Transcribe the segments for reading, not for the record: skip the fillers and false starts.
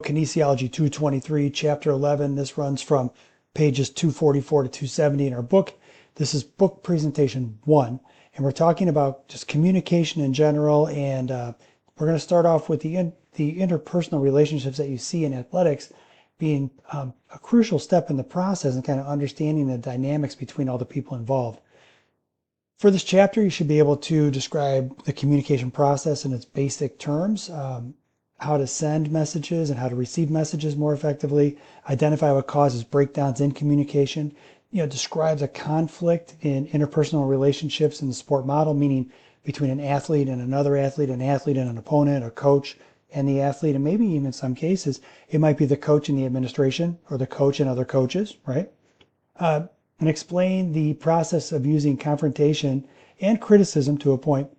Kinesiology 223, Chapter 11. This runs from pages 244 to 270 in our book. This is book presentation 1, and we're talking about just communication in general, and we're going to start off with the interpersonal relationships that you see in athletics being a crucial step in the process and kind of understanding the dynamics between all the people involved. For this chapter, you should be able to describe the communication process in its basic terms, how to send messages and how to receive messages more effectively, identify what causes breakdowns in communication, describes a conflict in interpersonal relationships in the sport model, meaning between an athlete and another athlete, an athlete and an opponent, a coach and the athlete, and maybe even in some cases, it might be the coach and the administration or the coach and other coaches, right? And explain the process of using confrontation and criticism to a point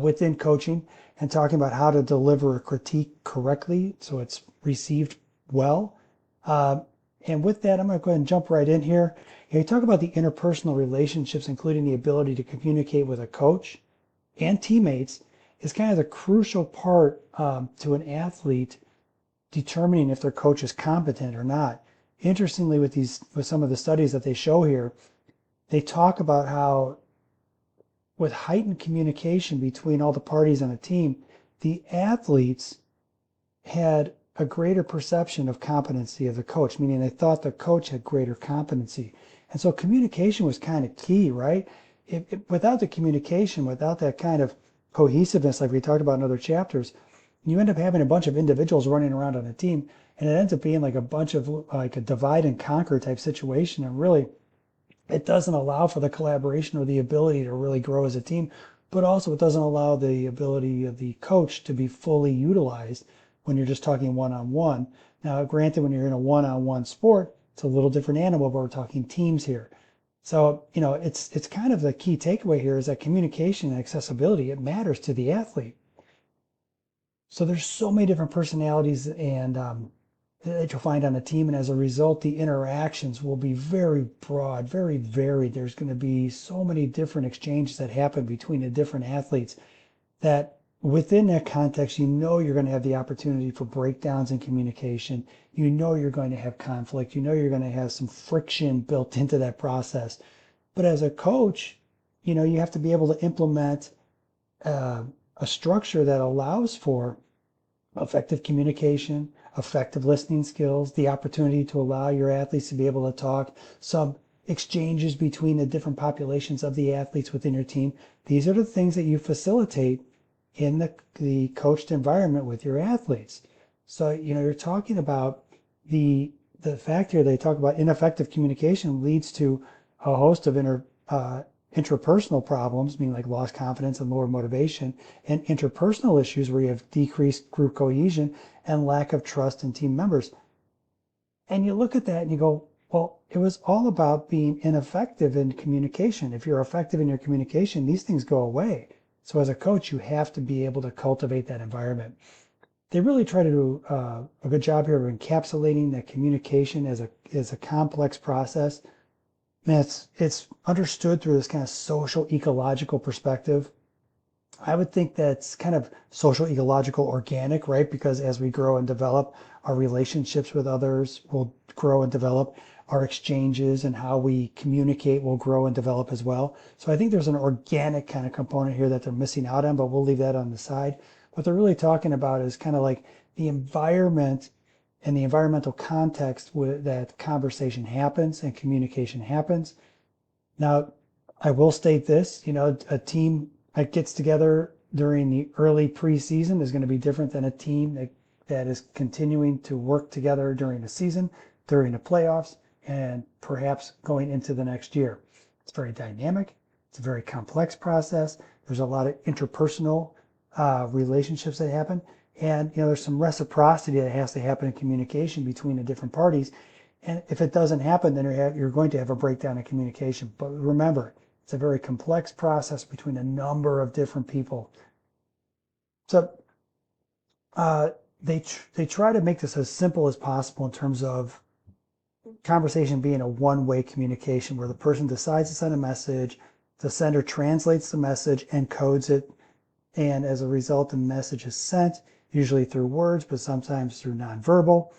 within coaching, and talking about how to deliver a critique correctly so it's received well. And with that, I'm going to go ahead and jump right in here. You talk about the interpersonal relationships, including the ability to communicate with a coach and teammates, is kind of the crucial part to an athlete determining if their coach is competent or not. Interestingly, with some of the studies that they show here, they talk about how with heightened communication between all the parties on a team, the athletes had a greater perception of competency of the coach, meaning they thought the coach had greater competency. And so communication was kind of key, right? Without the communication, without that kind of cohesiveness, like we talked about in other chapters, you end up having a bunch of individuals running around on a team, and it ends up being like a bunch of like a divide and conquer type situation. And really, it doesn't allow for the collaboration or the ability to really grow as a team, but also it doesn't allow the ability of the coach to be fully utilized when you're just talking one-on-one. Now, granted, when you're in a one-on-one sport, it's a little different animal, but we're talking teams here. So, it's kind of the key takeaway here is that communication and accessibility, it matters to the athlete. So there's so many different personalities and that you'll find on a team, and as a result, the interactions will be very broad, very varied. There's going to be so many different exchanges that happen between the different athletes that within that context, you're going to have the opportunity for breakdowns in communication. You're going to have conflict. You're going to have some friction built into that process. But as a coach, you have to be able to implement a structure that allows for effective communication, effective listening skills, the opportunity to allow your athletes to be able to talk, some exchanges between the different populations of the athletes within your team. These are the things that you facilitate in the coached environment with your athletes. So, you're talking about the fact here they talk about ineffective communication leads to a host of intrapersonal problems, meaning like lost confidence and lower motivation, and interpersonal issues where you have decreased group cohesion and lack of trust in team members. And you look at that and you go, well, it was all about being ineffective in communication. If you're effective in your communication, these things go away. So as a coach, you have to be able to cultivate that environment. They really try to do a good job here of encapsulating that communication as a complex process. And it's understood through this kind of social ecological perspective. I would think that's kind of social ecological organic, right? Because as we grow and develop, our relationships with others will grow and develop. Our exchanges and how we communicate will grow and develop as well. So I think there's an organic kind of component here that they're missing out on, but we'll leave that on the side. What they're really talking about is kind of like the environment and the environmental context where that conversation happens and communication happens. Now, I will state this, a team that gets together during the early preseason is going to be different than a team that is continuing to work together during the season, during the playoffs, and perhaps going into the next year. It's very dynamic. It's a very complex process. There's a lot of interpersonal relationships that happen. And there's some reciprocity that has to happen in communication between the different parties. And if it doesn't happen, then you're going to have a breakdown in communication. But remember, it's a very complex process between a number of different people. So they try to make this as simple as possible in terms of conversation being a one-way communication where the person decides to send a message, the sender translates the message and codes it, and as a result, the message is sent. usually through words, but sometimes through nonverbal.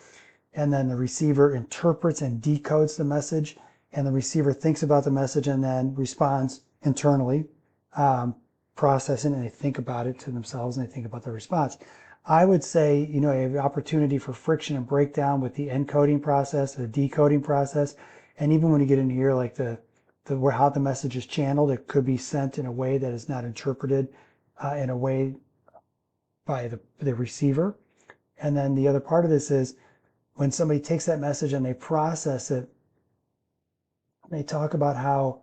And then the receiver interprets and decodes the message, and the receiver thinks about the message and then responds internally, processing, and they think about it to themselves and they think about the response. I would say, you have the opportunity for friction and breakdown with the encoding process, the decoding process, and even when you get into here, like where how the message is channeled, it could be sent in a way that is not interpreted in a way by the receiver. And then the other part of this is when somebody takes that message and they process it, they talk about how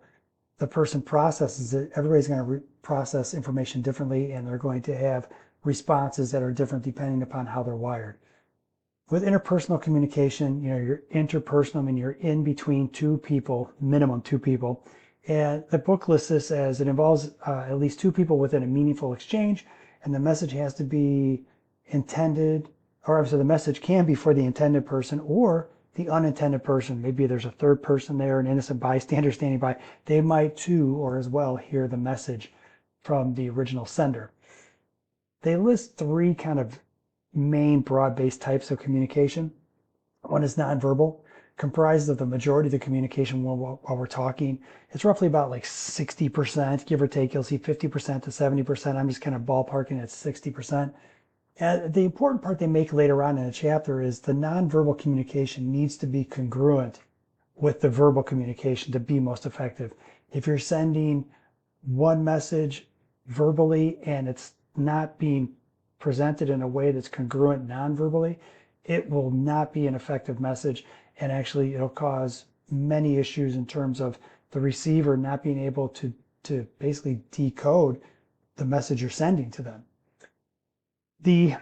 the person processes it. Everybody's going to process information differently, and they're going to have responses that are different depending upon how they're wired. With interpersonal communication, you're interpersonal, I mean, you're in between two people, minimum two people. And the book lists this as it involves at least two people within a meaningful exchange, and the message has to be intended, or so the message can be for the intended person or the unintended person. Maybe there's a third person there, an innocent bystander standing by. They might too, or as well, hear the message from the original sender. They list three kind of main broad-based types of communication. One is nonverbal, comprised of the majority of the communication while we're talking. It's roughly about like 60%, give or take. You'll see 50% to 70%. I'm just kind of ballparking at 60%. And the important part they make later on in the chapter is the nonverbal communication needs to be congruent with the verbal communication to be most effective. If you're sending one message verbally and it's not being presented in a way that's congruent non-verbally, it will not be an effective message, and actually it'll cause many issues in terms of the receiver not being able to basically decode the message you're sending to them. The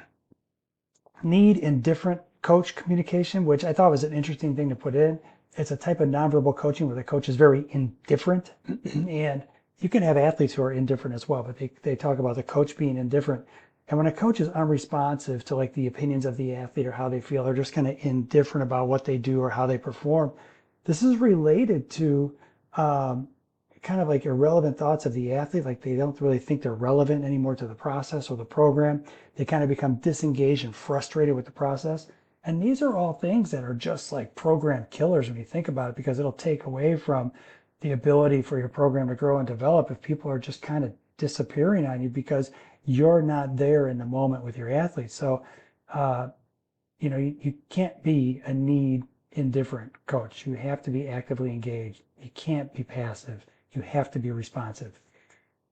need indifferent coach communication, which I thought was an interesting thing to put in. It's a type of nonverbal coaching where the coach is very indifferent, and you can have athletes who are indifferent as well, but they talk about the coach being indifferent. And when a coach is unresponsive to like the opinions of the athlete or how they feel, they're just kind of indifferent about what they do or how they perform. This is related to kind of like irrelevant thoughts of the athlete, like they don't really think they're relevant anymore to the process or the program. They kind of become disengaged and frustrated with the process. And these are all things that are just like program killers when you think about it, because it'll take away from the ability for your program to grow and develop if people are just kind of disappearing on you because you're not there in the moment with your athletes. So, you can't be a need indifferent coach. You have to be actively engaged. You can't be passive. You have to be responsive.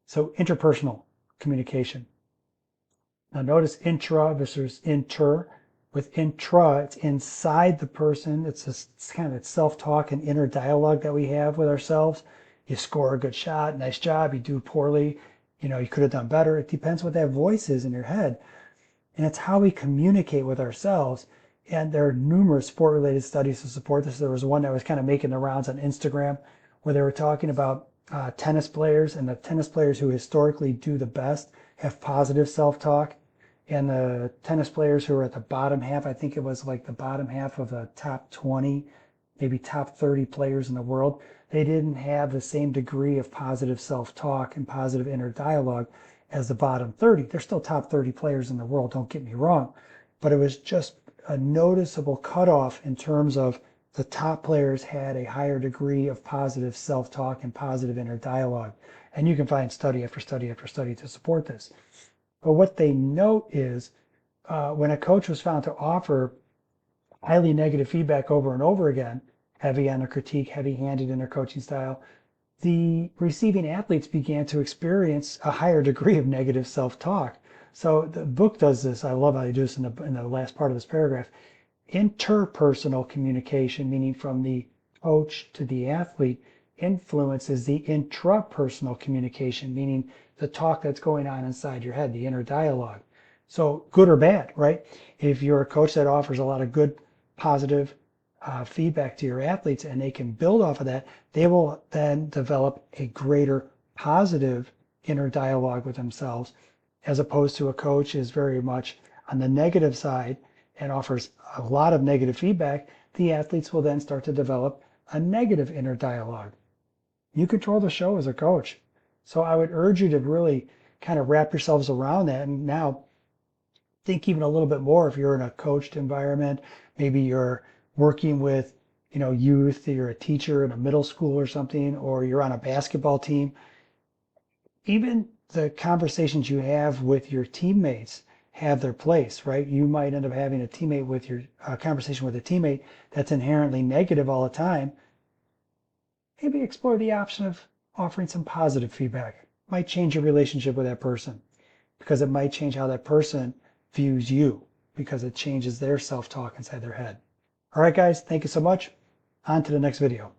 So interpersonal communication. Now notice intra versus inter. With intra, it's inside the person. It's kind of self-talk and inner dialogue that we have with ourselves. You score a good shot, nice job. You do poorly, you could have done better. It depends what that voice is in your head. And it's how we communicate with ourselves. And there are numerous sport-related studies to support this. There was one that was kind of making the rounds on Instagram where they were talking about tennis players, and the tennis players who historically do the best have positive self-talk. And the tennis players who are at the bottom half, I think it was like the bottom half of the top 20, maybe top 30 players in the world, they didn't have the same degree of positive self-talk and positive inner dialogue as the bottom 30. They're still top 30 players in the world, don't get me wrong. But it was just a noticeable cutoff in terms of the top players had a higher degree of positive self-talk and positive inner dialogue. And you can find study after study after study to support this. But what they note is when a coach was found to offer highly negative feedback over and over again, heavy on their critique, heavy-handed in their coaching style, the receiving athletes began to experience a higher degree of negative self-talk. So the book does this. I love how they do this in the last part of this paragraph. Interpersonal communication, meaning from the coach to the athlete, influences the intrapersonal communication, meaning the talk that's going on inside your head, the inner dialogue. So good or bad, right? If you're a coach that offers a lot of good, positive feedback to your athletes and they can build off of that, they will then develop a greater positive inner dialogue with themselves, as opposed to a coach is very much on the negative side and offers a lot of negative feedback. The athletes will then start to develop a negative inner dialogue. You control the show as a coach. So I would urge you to really kind of wrap yourselves around that. And now think even a little bit more if you're in a coached environment. Maybe you're working with, youth, you're a teacher in a middle school or something, or you're on a basketball team. Even the conversations you have with your teammates have their place, right? You might end up having a conversation with a teammate that's inherently negative all the time. Maybe explore the option of offering some positive feedback. Might change your relationship with that person, because it might change how that person views you, because it changes their self-talk inside their head. All right, guys, thank you so much. On to the next video.